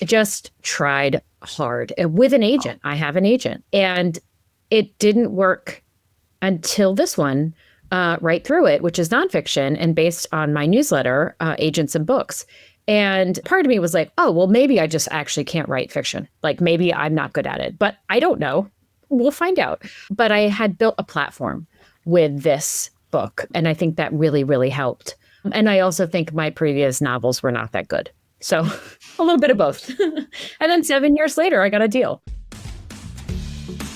just tried hard with an agent. I have an agent. And it didn't work until this one, Right Through It, which is nonfiction and based on my newsletter, Agents and Books. And part of me was like, oh, well, maybe I just actually can't write fiction. Like maybe I'm not good at it, but I don't know. We'll find out. But I had built a platform with this book. And I think that really, really helped. And I also think my previous novels were not that good. So a little bit of both. And then 7 years later, I got a deal.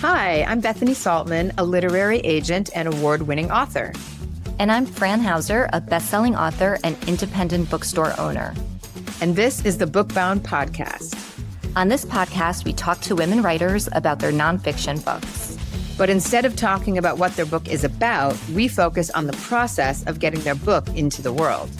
Hi, I'm Bethany Saltman, a literary agent and award-winning author. And I'm Fran Hauser, a best-selling author and independent bookstore owner. And this is the Bookbound podcast. On this podcast, we talk to women writers about their nonfiction books. But instead of talking about what their book is about, we focus on the process of getting their book into the world.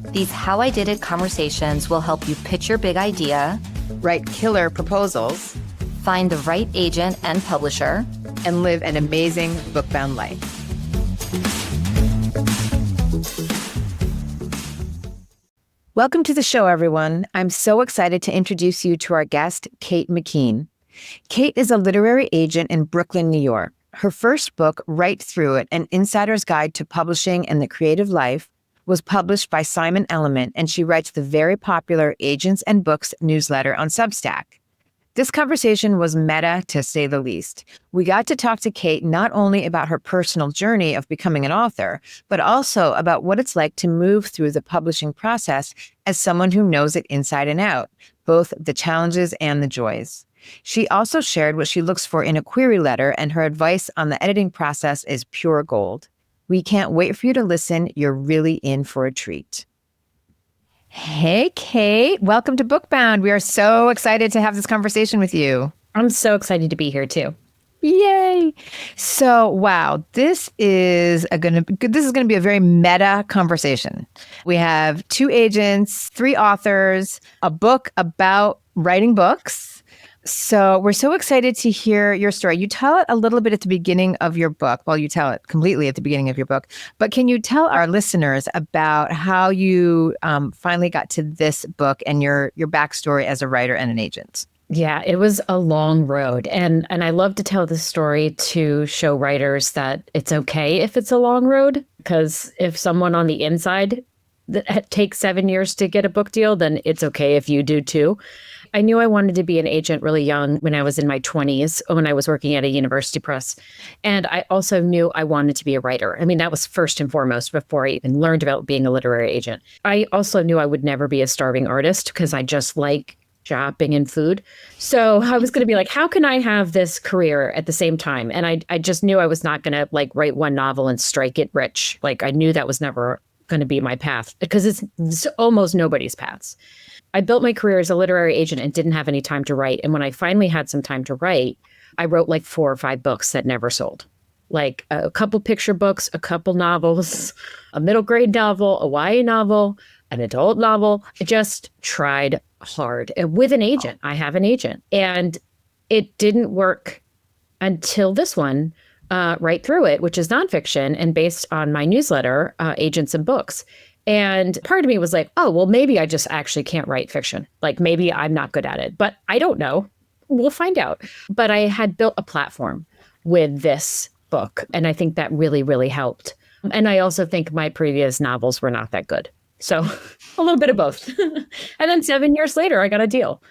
These How I Did It conversations will help you pitch your big idea, write killer proposals, find the right agent and publisher, and live an amazing bookbound life. Welcome to the show, everyone. I'm so excited to introduce you to our guest, Kate McKean. Kate is a literary agent in Brooklyn, New York. Her first book, Right Through It, An Insider's Guide to Publishing and the Creative Life, was published by Simon Element, and she writes the very popular Agents and Books newsletter on Substack. This conversation was meta, to say the least. We got to talk to Kate not only about her personal journey of becoming an author, but also about what it's like to move through the publishing process as someone who knows it inside and out, both the challenges and the joys. She also shared what she looks for in a query letter, and her advice on the editing process is pure gold. We can't wait for you to listen. You're really in for a treat. Hey, Kate. Welcome to Bookbound. We are so excited to have this conversation with you. I'm so excited to be here too. Yay. So, wow, this is going to be a very meta conversation. We have 2 agents, 3 authors, a book about writing books. So we're so excited to hear your story. You tell it a little bit at the beginning of your book. Well, you tell it completely at the beginning of your book. But can you tell our listeners about how you finally got to this book and your backstory as a writer and an agent? Yeah, it was a long road. And I love to tell this story to show writers that it's okay if it's a long road, because if someone on the inside that takes 7 years to get a book deal, then it's okay if you do too. I knew I wanted to be an agent really young when I was in my 20s, when I was working at a university press. And I also knew I wanted to be a writer. I mean, that was first and foremost before I even learned about being a literary agent. I also knew I would never be a starving artist because I just like shopping and food. So I was going to be like, how can I have this career at the same time? And I just knew I was not going to like write one novel and strike it rich. Like I knew that was never going to be my path because it's almost nobody's paths. I built my career as a literary agent and didn't have any time to write. And when I finally had some time to write, I wrote like 4 or 5 books that never sold. Like a couple picture books, a couple novels, a middle grade novel, a YA novel, an adult novel. I just tried hard with an agent. I have an agent. And it didn't work until this one, Right Through It, which is nonfiction and based on my newsletter, Agents and Books. And part of me was like, oh, well, maybe I just actually can't write fiction. Like maybe I'm not good at it, but I don't know. We'll find out. But I had built a platform with this book. And I think that really, really helped. And I also think my previous novels were not that good. So a little bit of both. And then 7 years later, I got a deal.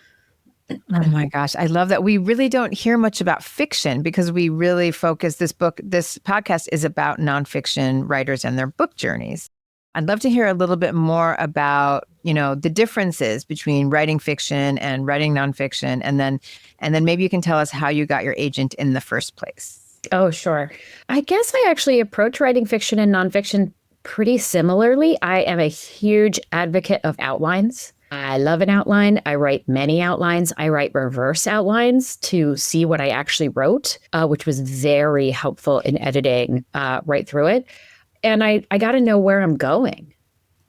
Oh my gosh. I love that. We really don't hear much about fiction because we really focus this podcast is about nonfiction writers and their book journeys. I'd love to hear a little bit more about, the differences between writing fiction and writing nonfiction. And then maybe you can tell us how you got your agent in the first place. Oh, sure. I guess I actually approach writing fiction and nonfiction pretty similarly. I am a huge advocate of outlines. I love an outline. I write many outlines. I write reverse outlines to see what I actually wrote, which was very helpful in editing Right Through It. And I got to know where I'm going.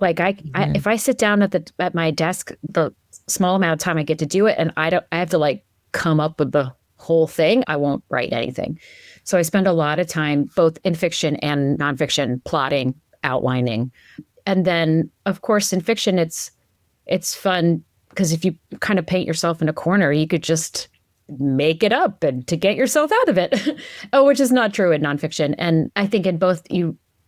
Like if I sit down at my desk, the small amount of time I get to do it, and I have to like come up with the whole thing, I won't write anything. So I spend a lot of time, both in fiction and nonfiction, plotting, outlining. And then, of course, in fiction, it's fun Because if you kind of paint yourself in a corner, you could just make it up and to get yourself out of it. Which is not true in nonfiction. And I think in both,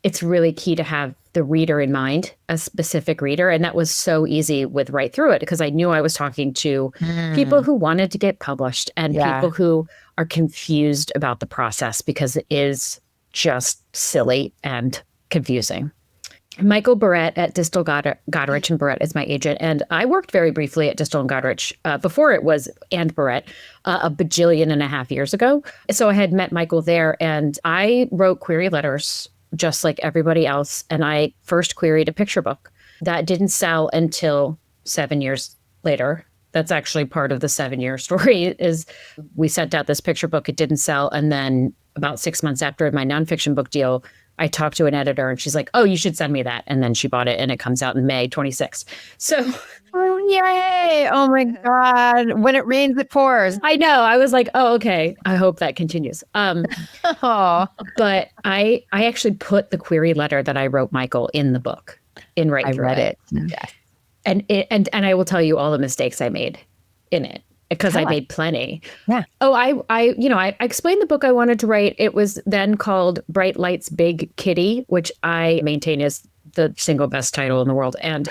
it's really key to have the reader in mind, a specific reader. And that was so easy with Right Through It, because I knew I was talking to people who wanted to get published and people who are confused about the process because it is just silly and confusing. Michael Barrett at Distel Goderich and Barrett is my agent. And I worked very briefly at Distel and Goderich before it was and Barrett a bajillion and a half years ago. So I had met Michael there and I wrote query letters just like everybody else. And I first queried a picture book that didn't sell until 7 years later. That's actually part of the 7-year story is we sent out this picture book. It didn't sell. And then about 6 months after my nonfiction book deal, I talked to an editor and she's like, oh, you should send me that. And then she bought it and it comes out in May 26th. So, oh, yay. Oh my God. When it rains, it pours. I know. I was like, oh, okay. I hope that continues. But I actually put the query letter that I wrote Michael in the book in Right Through It. I read it. Yes. And I will tell you all the mistakes I made in it. Because I made plenty. Yeah. Oh, I explained the book I wanted to write. It was then called Bright Lights, Big Kitty, which I maintain is the single best title in the world. And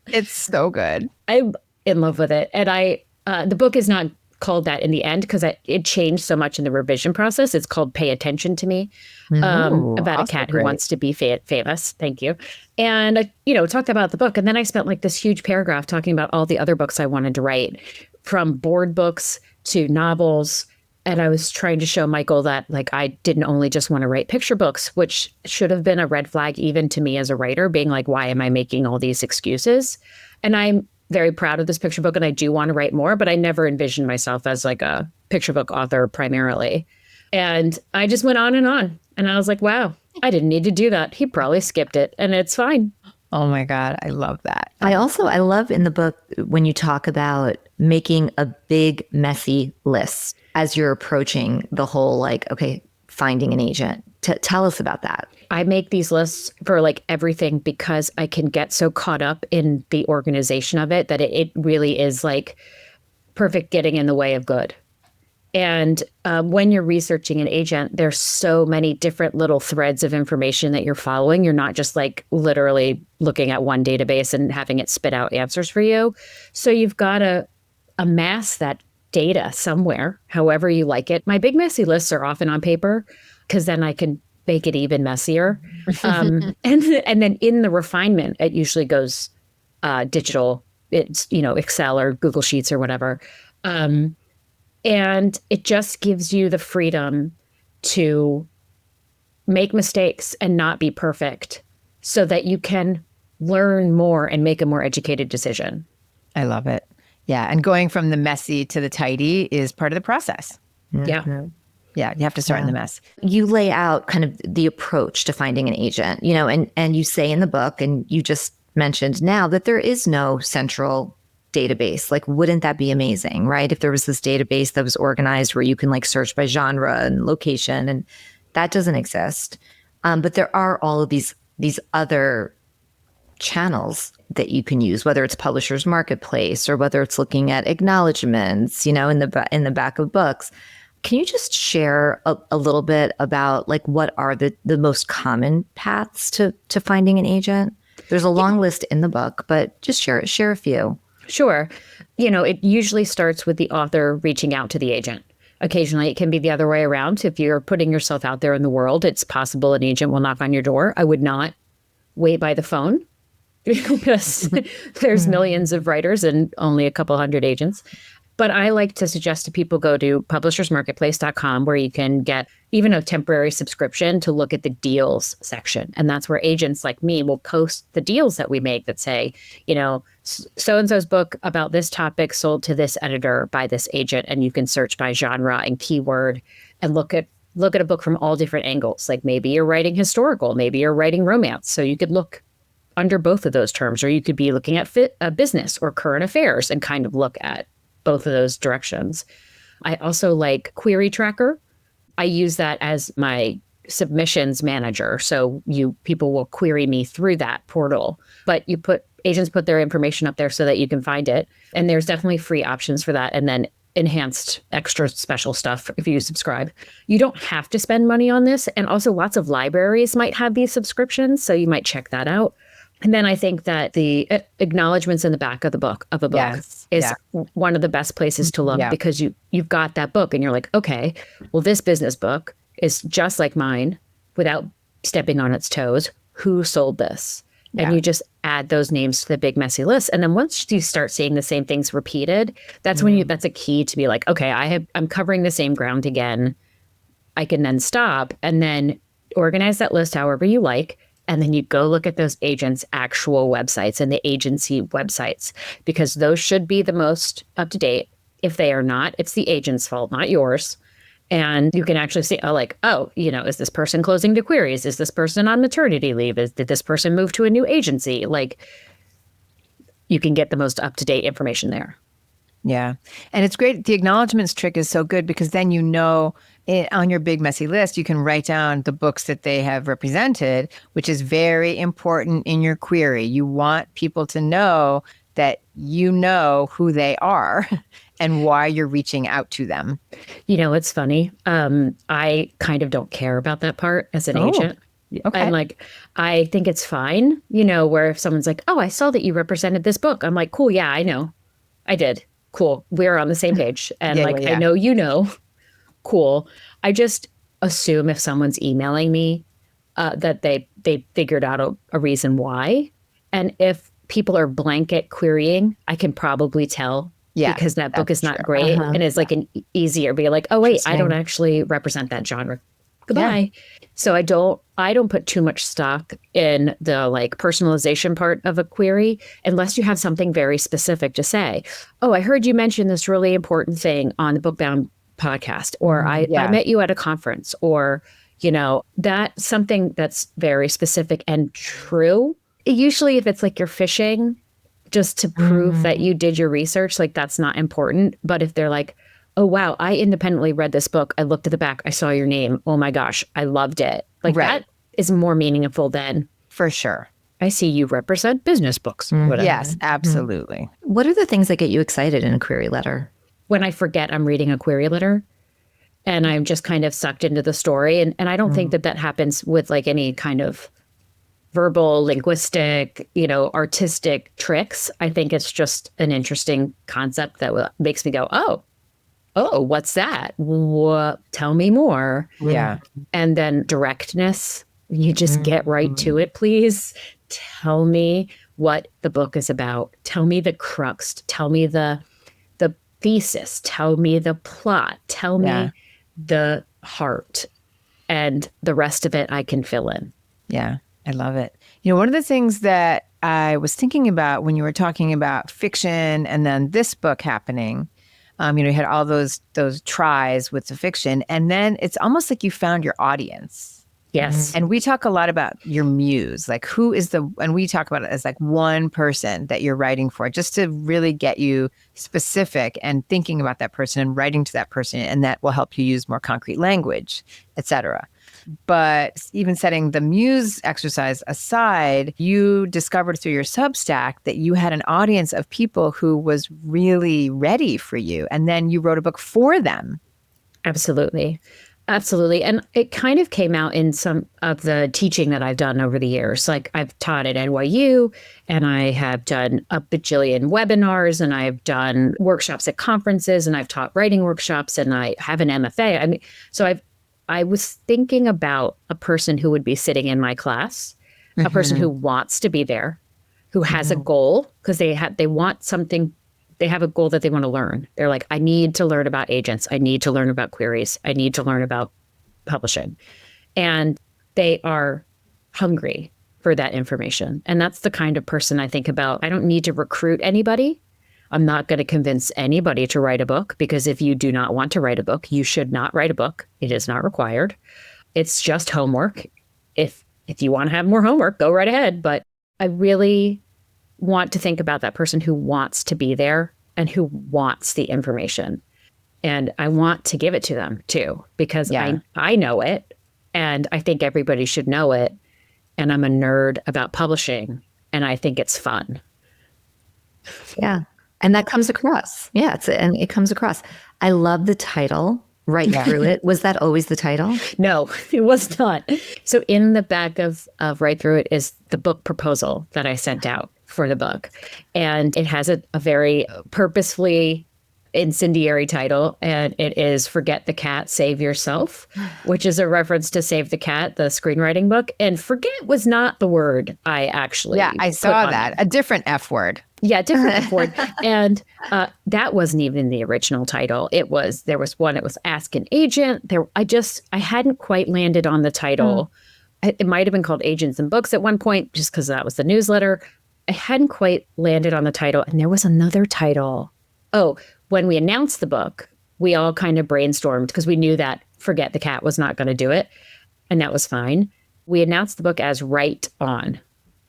it's so good. I'm in love with it. And the book is not called that in the end because it changed so much in the revision process. It's called Pay Attention to Me, about a cat who wants to be famous. Thank you. And I, talked about the book. And then I spent like this huge paragraph talking about all the other books I wanted to write, from board books to novels. And I was trying to show Michael that like I didn't only just want to write picture books, which should have been a red flag even to me as a writer, being like, why am I making all these excuses? And I'm very proud of this picture book and I do want to write more, but I never envisioned myself as like a picture book author primarily. And I just went on. And I was like, wow, I didn't need to do that. He probably skipped it and it's fine. Oh my God, I love that. I love in the book when you talk about making a big, messy list as you're approaching the whole, like, okay, finding an agent. Tell us about that. I make these lists for like everything because I can get so caught up in the organization of it that it really is like perfect getting in the way of good. And when you're researching an agent, there's so many different little threads of information that you're following. You're not just like literally looking at one database and having it spit out answers for you. So you've got to amass that data somewhere, however you like it. My big messy lists are often on paper because then I can make it even messier. And then in the refinement, it usually goes digital. It's, Excel or Google Sheets or whatever. And it just gives you the freedom to make mistakes and not be perfect so that you can learn more and make a more educated decision. I love it. Yeah. And going from the messy to the tidy is part of the process. Yeah. Yeah. You have to start in the mess. You lay out kind of the approach to finding an agent, and you say in the book, and you just mentioned now that there is no central database. Like, wouldn't that be amazing, right? If there was this database that was organized where you can like search by genre and location, and that doesn't exist. But there are all of these other channels that you can use, whether it's Publishers Marketplace or whether it's looking at acknowledgments, in the back of books. Can you just share a little bit about like what are the most common paths to finding an agent? There's a long list in the book, but just share a few. Sure. It usually starts with the author reaching out to the agent. Occasionally, it can be the other way around. If you're putting yourself out there in the world, it's possible an agent will knock on your door. I would not wait by the phone because there's millions of writers and only a couple hundred agents. But I like to suggest to people go to publishersmarketplace.com where you can get even a temporary subscription to look at the deals section. And that's where agents like me will post the deals that we make that say, so-and-so's book about this topic sold to this editor by this agent. And you can search by genre and keyword and look at a book from all different angles. Like maybe you're writing historical, maybe you're writing romance. So you could look under both of those terms, or you could be looking at business or current affairs and kind of look at both of those directions. I also like Query Tracker. I use that as my submissions manager. So people will query me through that portal, but you put agents put their information up there so that you can find it. And there's definitely free options for that. And then enhanced extra special stuff if you subscribe. You don't have to spend money on this. And also lots of libraries might have these subscriptions. So you might check that out. And then I think that the acknowledgments in the back of a book is one of the best places to look because you've got that book and you're like, okay, well, this business book is just like mine without stepping on its toes. Who sold this? And you just add those names to the big messy list. And then once you start seeing the same things repeated, that's when that's a key to be like, okay, I'm covering the same ground again. I can then stop and then organize that list however you like. And then you go look at those agents' actual websites and the agency websites, because those should be the most up to date. If they are not, it's the agent's fault, not yours. And you can actually see, is this person closing the queries? Is this person on maternity leave? Did this person move to a new agency? Like, you can get the most up to date information there. Yeah. And it's great. The acknowledgements trick is so good because then on your big messy list, you can write down the books that they have represented, which is very important in your query. You want people to know that you know who they are and why you're reaching out to them. It's funny. I kind of don't care about that part as an agent. Okay. I'm like, I think it's fine, where if someone's like, oh, I saw that you represented this book. I'm like, cool. Yeah, I know. I did. Cool. We're on the same page. And I know, cool. I just assume if someone's emailing me that they figured out a reason why. And if people are blanket querying, I can probably tell because that book is not great. And it's like an easier be like, oh, wait, I don't actually represent that genre. Goodbye. Yeah. So I don't put too much stock in the like personalization part of a query unless you have something very specific to say. Oh, I heard you mention this really important thing on the Bookbound podcast, or I met you at a conference, or, that's something that's very specific and true. Usually if it's like you're fishing just to prove that you did your research, like that's not important. But if they're like, oh, wow, I independently read this book. I looked at the back. I saw your name. Oh, my gosh, I loved it. Like that is more meaningful than. For sure. I see you represent business books. Whatever. Yes, absolutely. What are the things that get you excited in a query letter? When I forget I'm reading a query letter and I'm just kind of sucked into the story. And I don't think that happens with like any kind of verbal, linguistic, artistic tricks. I think it's just an interesting concept that makes me go, oh, what's that? Tell me more. Yeah. And then directness. You just get right to it, please. Tell me what the book is about. Tell me the crux. Tell me the thesis. Tell me the plot. Tell me the heart. And the rest of it I can fill in. Yeah, I love it. One of the things that I was thinking about when you were talking about fiction and then this book happening, you had all those tries with the fiction, and then it's almost like you found your audience. Yes. And we talk a lot about your muse, like and we talk about it as like one person that you're writing for, just to really get you specific and thinking about that person and writing to that person, and that will help you use more concrete language, etc. But even setting the muse exercise aside, you discovered through your Substack that you had an audience of people who was really ready for you. And then you wrote a book for them. Absolutely. Absolutely. And it kind of came out in some of the teaching that I've done over the years. Like I've taught at NYU and I have done a bajillion webinars and I've done workshops at conferences and I've taught writing workshops and I have an MFA. I mean, so I was thinking about a person who would be sitting in my class, a person who wants to be there, who has a goal because they want something. They have a goal that they want to learn. They're like, I need to learn about agents. I need to learn about queries. I need to learn about publishing. And they are hungry for that information. And that's the kind of person I think about. I don't need to recruit anybody. I'm not going to convince anybody to write a book, because if you do not want to write a book, you should not write a book. It is not required. It's just homework. If you want to have more homework, go right ahead. But I really want to think about that person who wants to be there and who wants the information. And I want to give it to them too, because I know it and I think everybody should know it. And I'm a nerd about publishing and I think it's fun. Yeah. And that comes across. Yeah. And it comes across. I love the title, Right Through It. Was that always the title? No, it was not. So in the back of Right Through It is the book proposal that I sent out for the book. And it has a very purposefully incendiary title, and it is Forget the Cat, Save Yourself, which is a reference to Save the Cat, the screenwriting book. And forget was not the word I actually I saw that. it. A different F word. Yeah, different F word. And that wasn't even the original title. There was one, it was Ask an Agent. I hadn't quite landed on the title. It might have been called Agents and Books at one point, just because that was the newsletter. I hadn't quite landed on the title. And there was another title. Oh, when we announced the book, we all kind of brainstormed because we knew that Forget the Cat was not going to do it. And that was fine. We announced the book as Right On.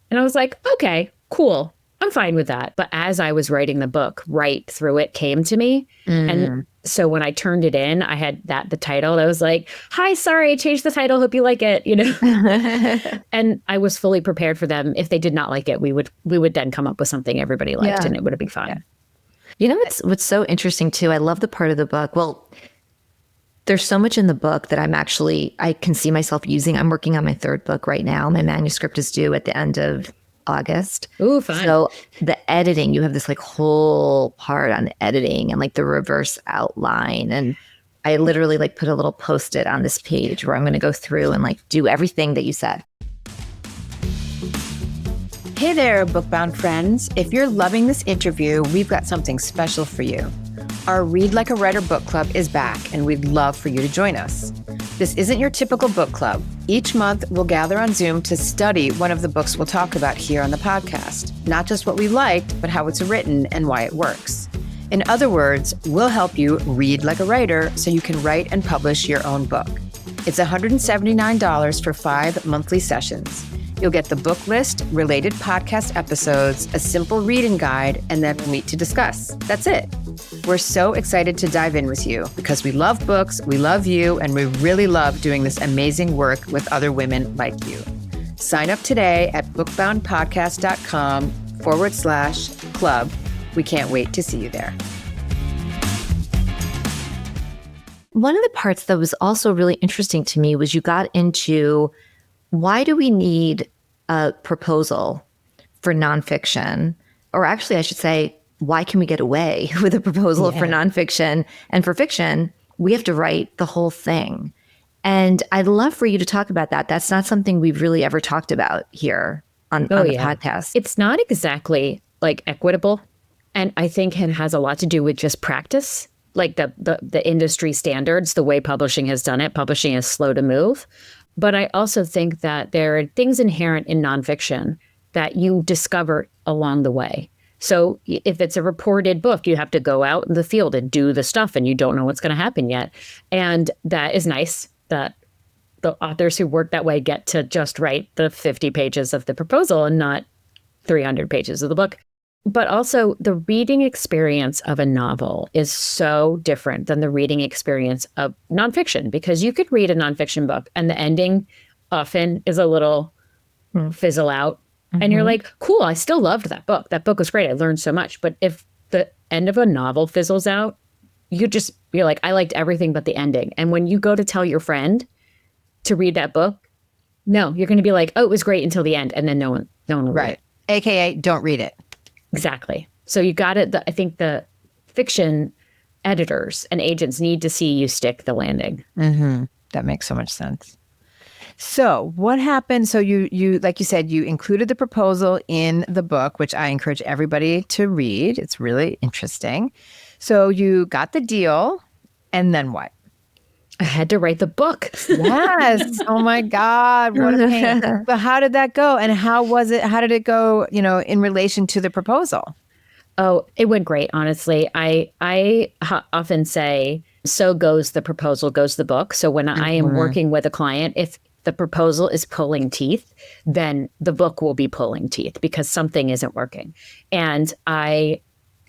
And I was like, okay, cool. I'm fine with that. But as I was writing the book, Right Through It came to me. And so when I turned it in, I had the title. I was like, hi, sorry, I changed the title. Hope you like it, And I was fully prepared for them. If they did not like it, we would then come up with something everybody liked and it would be fine. You know what's so interesting too? I love the part of the book. Well, there's so much in the book that I can see myself using. I'm working on my third book right now. My manuscript is due at the end of August. Ooh, fun. So the editing, you have this whole part on editing and the reverse outline. And I literally put a little Post-it on this page where I'm going to go through and do everything that you said. Hey there, Bookbound friends. If you're loving this interview, we've got something special for you. Our Read Like a Writer book club is back, and we'd love for you to join us. This isn't your typical book club. Each month, we'll gather on Zoom to study one of the books we'll talk about here on the podcast. Not just what we liked, but how it's written and why it works. In other words, we'll help you read like a writer so you can write and publish your own book. It's $179 for 5 monthly sessions. You'll get the book list, related podcast episodes, a simple reading guide, and then we'll meet to discuss. That's it. We're so excited to dive in with you because we love books, we love you, and we really love doing this amazing work with other women like you. Sign up today at bookboundpodcast.com/club. We can't wait to see you there. One of the parts that was also really interesting to me was you got into why do we need a proposal for nonfiction? Or actually, I should say, why can we get away with a proposal for nonfiction? And for fiction, we have to write the whole thing. And I'd love for you to talk about that. That's not something we've really ever talked about here on the podcast. It's not exactly equitable. And I think it has a lot to do with just practice, the industry standards, the way publishing has done it. Publishing is slow to move. But I also think that there are things inherent in nonfiction that you discover along the way. So if it's a reported book, you have to go out in the field and do the stuff, and you don't know what's going to happen yet. And that is nice that the authors who work that way get to just write the 50 pages of the proposal and not 300 pages of the book. But also the reading experience of a novel is so different than the reading experience of nonfiction, because you could read a nonfiction book and the ending often is a little fizzle out. And you're like, cool, I still loved that book. That book was great. I learned so much. But if the end of a novel fizzles out, you're like, I liked everything but the ending. And when you go to tell your friend to read that book, no, you're going to be like, oh, it was great until the end. And then no one will read it. AKA, don't read it. Exactly. So you got it. I think the fiction editors and agents need to see you stick the landing. Mm-hmm. That makes so much sense. So what happened? So you, like you said, you included the proposal in the book, which I encourage everybody to read. It's really interesting. So you got the deal, and then what? I had to write the book. Yes. Oh my God. What a pain. But how did that go? And how was it? How did it go, in relation to the proposal? Oh, it went great, honestly. I often say, so goes the proposal, goes the book. So when I am working with a client, if the proposal is pulling teeth, then the book will be pulling teeth because something isn't working. And I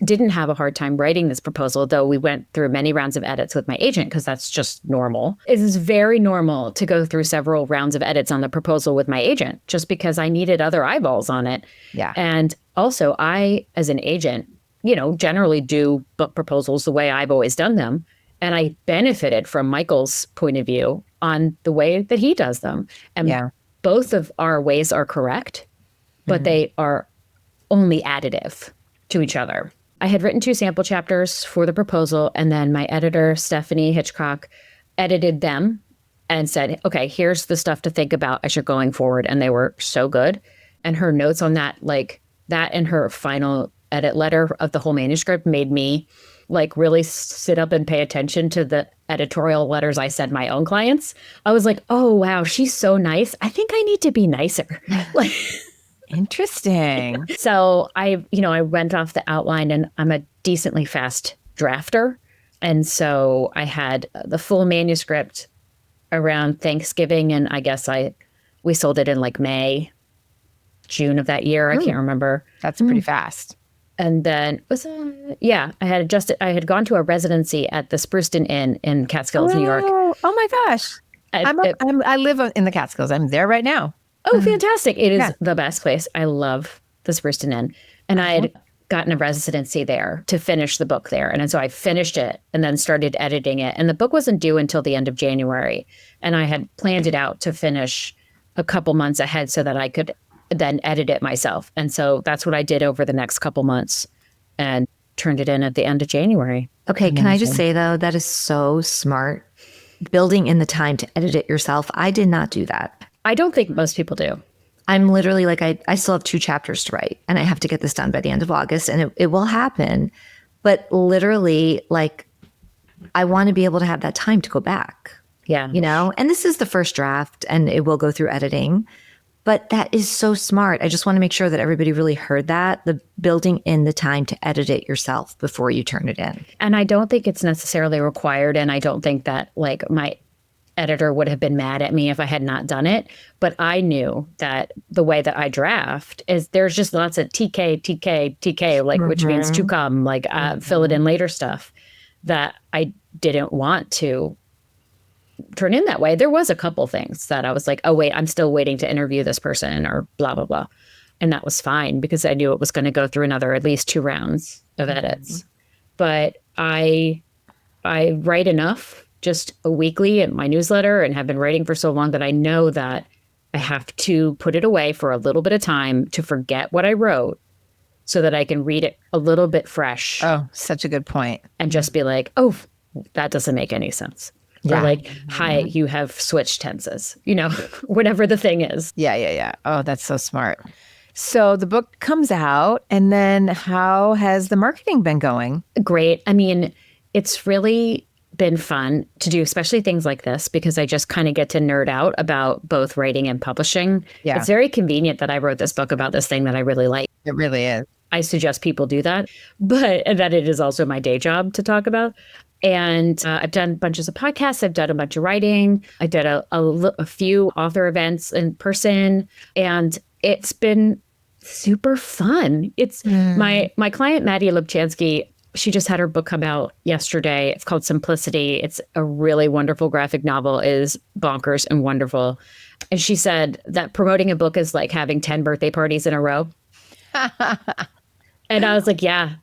didn't have a hard time writing this proposal, though we went through many rounds of edits with my agent because that's just normal. It is very normal to go through several rounds of edits on the proposal with my agent just because I needed other eyeballs on it. Yeah. And also I, as an agent, generally do book proposals the way I've always done them. And I benefited from Michael's point of view on the way that he does them. And both of our ways are correct, but they are only additive to each other. I had written 2 sample chapters for the proposal, and then my editor, Stephanie Hitchcock, edited them and said, okay, here's the stuff to think about as you're going forward. And they were so good. And her notes on that, like that and her final edit letter of the whole manuscript made me like really sit up and pay attention to the editorial letters I send my own clients. I was like, oh, wow, she's so nice. I think I need to be nicer. Like, interesting. So I went off the outline, and I'm a decently fast drafter. And so I had the full manuscript around Thanksgiving, and I guess we sold it in like May, June of that year. I can't remember. That's pretty fast. And then I had gone to a residency at the Spruceton Inn in Catskills, New York. Oh my gosh. I live in the Catskills. I'm there right now. Oh, fantastic. It is the best place. I love the Spruceton Inn. And I had gotten a residency there to finish the book there. And so I finished it and then started editing it. And the book wasn't due until the end of January. And I had planned it out to finish a couple months ahead so that I could then edit it myself. And so that's what I did over the next couple months and turned it in at the end of January. Okay, can I just say, though, that is so smart. Building in the time to edit it yourself. I did not do that. I don't think most people do. I'm literally like, I still have 2 chapters to write, and I have to get this done by the end of August, and it will happen. But literally, like, I want to be able to have that time to go back. Yeah. And this is the first draft, and it will go through editing. But that is so smart. I just want to make sure that everybody really heard that, the building in the time to edit it yourself before you turn it in. And I don't think it's necessarily required. And I don't think that like my editor would have been mad at me if I had not done it. But I knew that the way that I draft is there's just lots of TK, like, which means to come, like fill it in later stuff that I didn't want to turn in that way. There was a couple things that I was like, oh, wait, I'm still waiting to interview this person or blah, blah, blah. And that was fine because I knew it was going to go through another at least 2 rounds of edits. But I write enough just a weekly in my newsletter and have been writing for so long that I know that I have to put it away for a little bit of time to forget what I wrote so that I can read it a little bit fresh. Oh, such a good point. And just be like, oh, that doesn't make any sense. Yeah. Or like, hi, you have switched tenses, whatever the thing is. Yeah. Oh, that's so smart. So the book comes out, and then how has the marketing been going? Great. I mean, it's really been fun to do, especially things like this, because I just kind of get to nerd out about both writing and publishing. Yeah. It's very convenient that I wrote this book about this thing that I really like. It really is. I suggest people do that, but that it is also my day job to talk about. And I've done bunches of podcasts. I've done a bunch of writing. I did a few author events in person, and it's been super fun. It's my client, Maddie Lubchansky. She just had her book come out yesterday. It's called Simplicity. It's a really wonderful graphic novel. It is bonkers and wonderful. And she said that promoting a book is like having 10 birthday parties in a row. And I was like, yeah,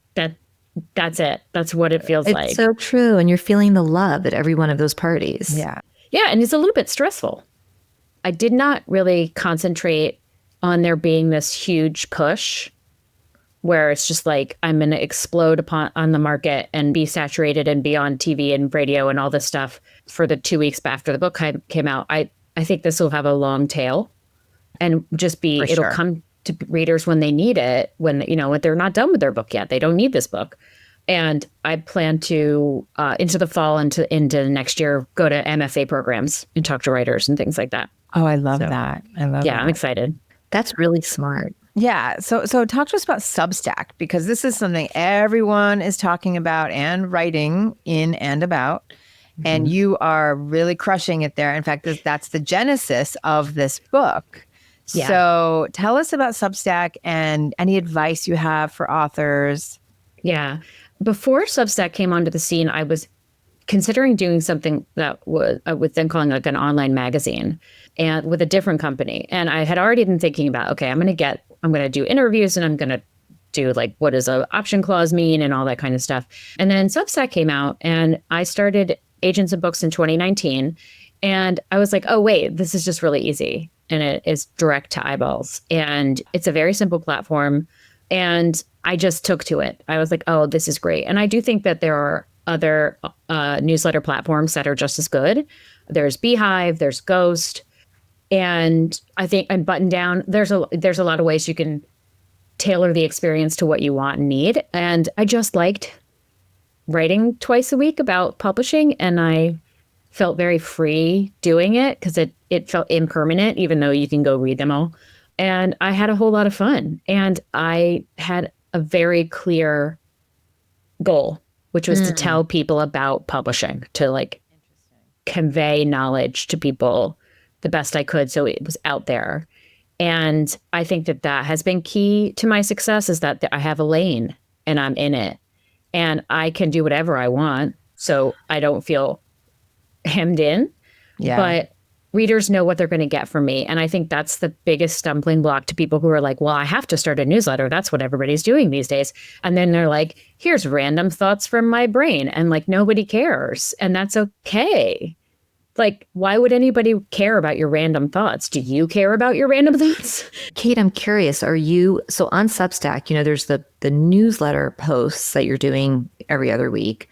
that's it. That's what it feels like. It's so true. And you're feeling the love at every one of those parties. Yeah. Yeah. And it's a little bit stressful. I did not really concentrate on there being this huge push where it's just like, I'm going to explode on the market and be saturated and be on TV and radio and all this stuff for the 2 weeks after the book came out. I think this will have a long tail and just be, it'll come to readers when they need it, when they're not done with their book yet. They don't need this book. And I plan to, into the fall and into next year, go to MFA programs and talk to writers and things like that. Oh, I love that. Yeah, I'm excited. That's really smart. Yeah. So talk to us about Substack, because this is something everyone is talking about and writing in and about. And you are really crushing it there. In fact, that's the genesis of this book. Yeah. So tell us about Substack and any advice you have for authors. Yeah. Before Substack came onto the scene, I was considering doing something that I was then calling like an online magazine, and with a different company. And I had already been thinking about, okay, I'm going to do interviews and I'm going to do like, what does a option clause mean and all that kind of stuff. And then Substack came out and I started Agents of Books in 2019. And I was like, oh, wait, this is just really easy. And it is direct to eyeballs. And it's a very simple platform. And I just took to it. I was like, oh, this is great. And I do think that there are other newsletter platforms that are just as good. There's Beehive, there's Ghost. And I think and Button Down, there's a lot of ways you can tailor the experience to what you want and need. And I just liked writing twice a week about publishing. And I felt very free doing it because it felt impermanent, even though you can go read them all. And I had a whole lot of fun. And I had a very clear goal, which was to tell people about publishing, to like convey knowledge to people the best I could so it was out there. And I think that has been key to my success, is that I have a lane and I'm in it and I can do whatever I want. So I don't feel hemmed in. Yeah. But readers know what they're going to get from me. And I think that's the biggest stumbling block to people who are like, well, I have to start a newsletter. That's what everybody's doing these days. And then they're like, here's random thoughts from my brain. And like, nobody cares. And that's okay. Like, why would anybody care about your random thoughts? Do you care about your random thoughts? Kate, I'm curious, so on Substack, there's the newsletter posts that you're doing every other week,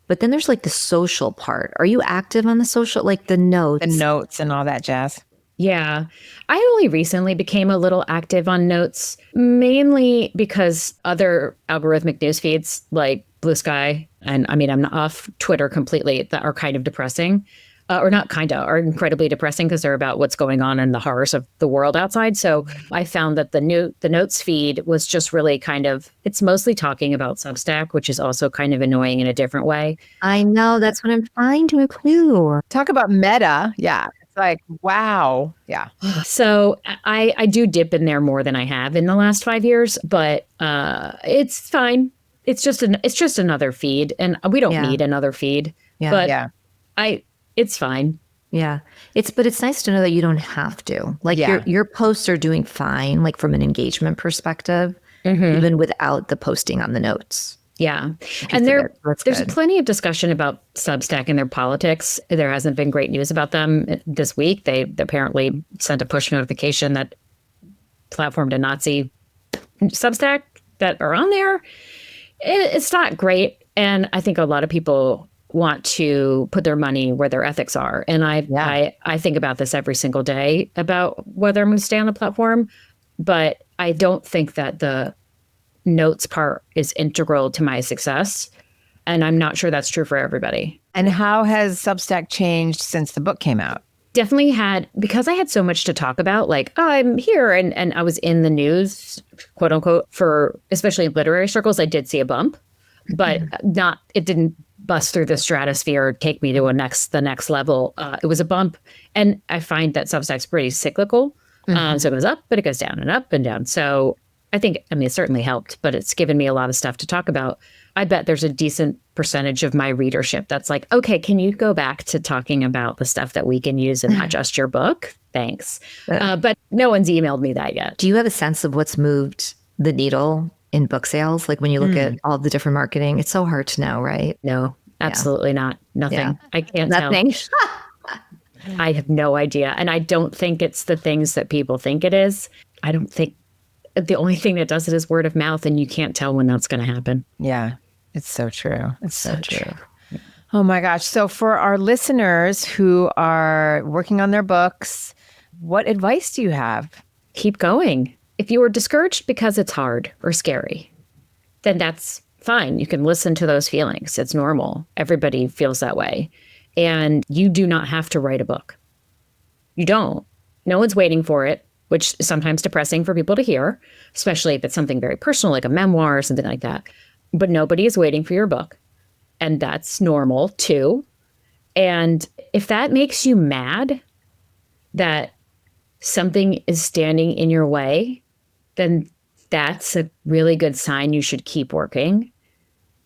but then there's like the social part. Are you active on the social, like the notes? The notes and all that jazz. Yeah. I only recently became a little active on notes, mainly because other algorithmic news feeds like Blue Sky, and I mean, I'm not off Twitter completely, that are kind of depressing. Or not kind of, are incredibly depressing because they're about what's going on and the horrors of the world outside. So I found that the notes feed was just really kind of, it's mostly talking about Substack, which is also kind of annoying in a different way. I know, that's what I'm trying to include. Talk about meta. Yeah. It's like, wow. Yeah. So I do dip in there more than I have in the last 5 years, but it's fine. It's just another feed, and we don't need another feed. Yeah. But it's fine. Yeah. But it's nice to know that you don't have to. Like your posts are doing fine, like from an engagement perspective, even without the posting on the notes. Yeah. And there's plenty of discussion about Substack and their politics. There hasn't been great news about them this week. They apparently sent a push notification that platformed a Nazi Substack that are on there. It's not great. And I think a lot of people want to put their money where their ethics are. And I think about this every single day about whether I'm going to stay on the platform, but I don't think that the notes part is integral to my success. And I'm not sure that's true for everybody. And how has Substack changed since the book came out? Definitely because I had so much to talk about, like, oh, I'm here and I was in the news, quote unquote, for especially in literary circles, I did see a bump, but it didn't bust through the stratosphere or take me to the next level. It was a bump. And I find that Substack's pretty cyclical. So it goes up, but it goes down and up and down. So it certainly helped, but it's given me a lot of stuff to talk about. I bet there's a decent percentage of my readership that's like, okay, can you go back to talking about the stuff that we can use and not just your book? Thanks. But no one's emailed me that yet. Do you have a sense of what's moved the needle in book sales? Like when you look at all the different marketing, it's so hard to know, right? No, absolutely not. Nothing. Yeah. I can't Nothing. tell. I have no idea. And I don't think it's the things that people think it is. I don't think the only thing that does it is word of mouth, and you can't tell when that's going to happen. Yeah, it's so true. It's so true. Oh my gosh. So for our listeners who are working on their books, what advice do you have? Keep going. If you are discouraged because it's hard or scary, then that's fine. You can listen to those feelings. It's normal. Everybody feels that way. And you do not have to write a book. You don't. No one's waiting for it, which is sometimes depressing for people to hear, especially if it's something very personal, like a memoir or something like that. But nobody is waiting for your book. And that's normal too. And if that makes you mad that something is standing in your way, then that's a really good sign you should keep working.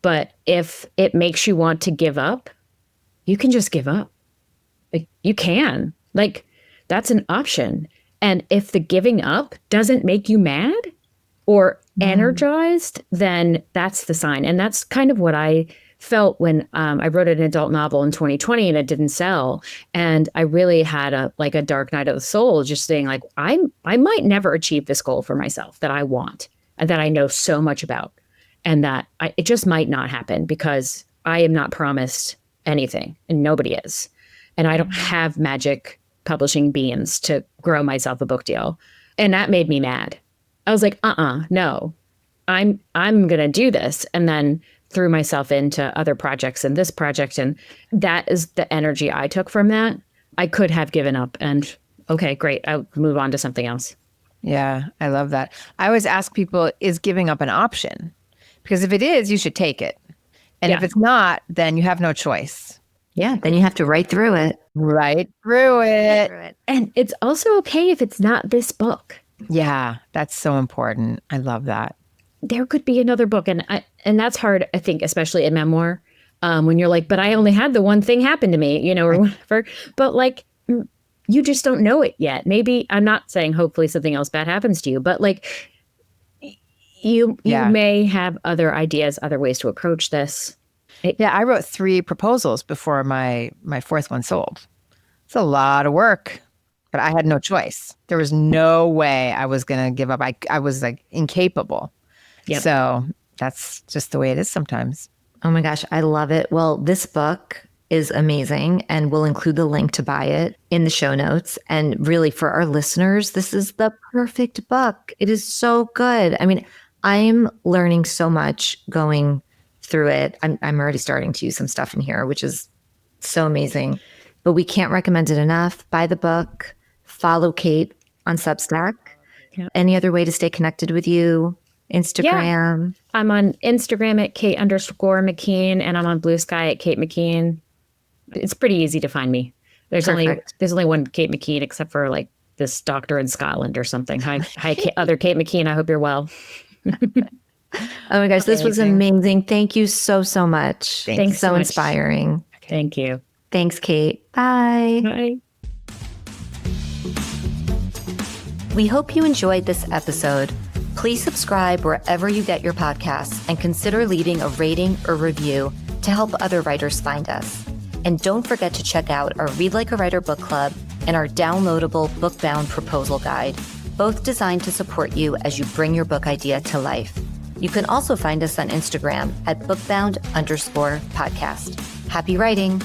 But if it makes you want to give up, you can just give up. Like, you can. Like, that's an option. And if the giving up doesn't make you mad, or energized, then that's the sign. And that's kind of what I felt when I wrote an adult novel in 2020 and it didn't sell. And I really had a dark night of the soul, just saying like, I might never achieve this goal for myself that I want and that I know so much about. And that it just might not happen because I am not promised anything and nobody is. And I don't have magic publishing beans to grow myself a book deal. And that made me mad. I was like, no, I'm going to do this. And then threw myself into other projects and this project. And that is the energy I took from that. I could have given up and, okay, great, I'll move on to something else. Yeah, I love that. I always ask people, is giving up an option? Because if it is, you should take it. And if it's not, then you have no choice. Yeah, then you have to write through it. Right through it. And it's also okay if it's not this book. Yeah, that's so important. I love that. There could be another book. And that's hard, I think, especially in memoir, when you're like, but I only had the one thing happen to me, or whatever. But like, you just don't know it yet. Maybe, I'm not saying hopefully something else bad happens to you, but like, you may have other ideas, other ways to approach this. I wrote 3 proposals before my 4th one sold. It's a lot of work, but I had no choice. There was no way I was going to give up. I was like incapable. Yep. So that's just the way it is sometimes. Oh my gosh, I love it. Well, this book is amazing, and we'll include the link to buy it in the show notes. And really, for our listeners, this is the perfect book. It is so good. I mean, I'm learning so much going through it. I'm already starting to use some stuff in here, which is so amazing. But we can't recommend it enough. Buy the book. Follow Kate on Substack. Yeah. Any other way to stay connected with you? Instagram? Yeah. I'm on Instagram at Kate_McKean, and I'm on Blue Sky at Kate McKean. It's pretty easy to find me. There's only one Kate McKean, except for like this doctor in Scotland or something. Hi, other Kate McKean. I hope you're well. Oh my gosh, this was amazing. Thank you so much. Thanks so much. Inspiring. Okay. Thank you. Thanks, Kate. Bye. Bye. We hope you enjoyed this episode. Please subscribe wherever you get your podcasts and consider leaving a rating or review to help other writers find us. And don't forget to check out our Read Like a Writer book club and our downloadable Bookbound proposal guide, both designed to support you as you bring your book idea to life. You can also find us on Instagram at bookbound_podcast. Happy writing.